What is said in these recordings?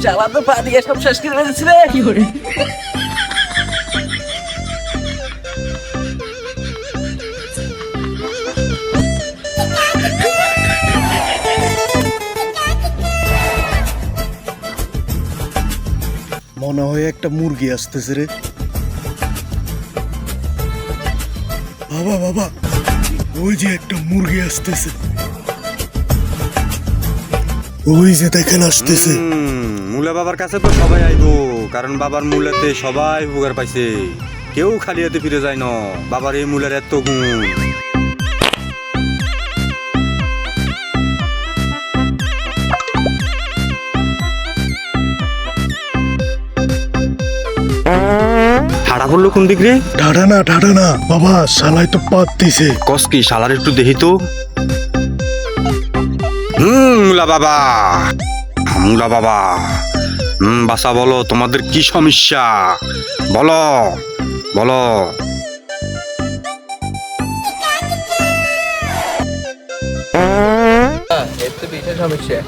শালা তো পা দিয়ে সব শেষ করে ফেলেছি রে। মনে হয় একটা মুরগি আসতেছে রে। বাবা বাবা, ওই যে একটা মুরগি আসতেছে, ওই যে দেখেন আসতেছে। মুলা বাবার কাছে তো সবাই আইবো, কারণ বাবার মূলাতে সবাই উপকার পাইছে, কেউ খালি হাতে ফিরে যায় না। বাবার এই মূলের এত গুণ। ঠাড়া পড়লো কোন দিক রে? ঢাডা না বাবা, শালাই তো পাত দিছে। কস কি শালার একটু দেখি তো। মুলা বাবা, মুলা বাবা, বাসা বলো তোমাদের কি সমস্যা, বলো বলো। এর তো বিশাল সমস্যা,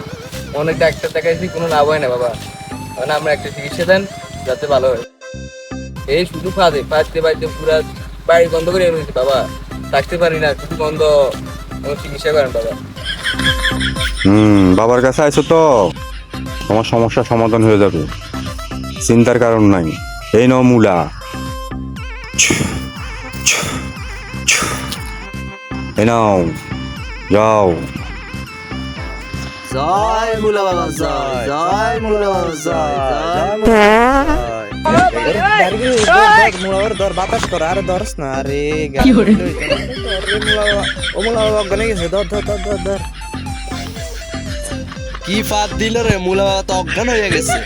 অনেক ডাক্তার দেখাইছি, কোনো লাভ হয় না বাবা। মানে আমরা একটা চিকিৎসা দেন যাতে ভালো হয়। এই শুধু পাঁচতে পুরা বাড়ি বন্ধ করে এনেছি বাবা, থাকতে পারি না, শুধু বন্ধ। চিকিৎসা করেন বাবা। বাবার কাছে আইছো তো, তোমার সমস্যার সমাধান হয়ে যাবে, চিন্তার কারণ নাই। এই নাও মূলা, এই নাও, যাও। জয় মুলা বাবা, জয় জয় মুলা বাবা, জয় জয় মুলাবার ধর বাতাস কর, আরে ধরস না, আরে মুলা বাবা গনে গেছে, ধর ধর ধর ধর ধর। কি ফাঁদ দিল রে, মুলা বাবা তো অজ্ঞান হয়ে গেছে।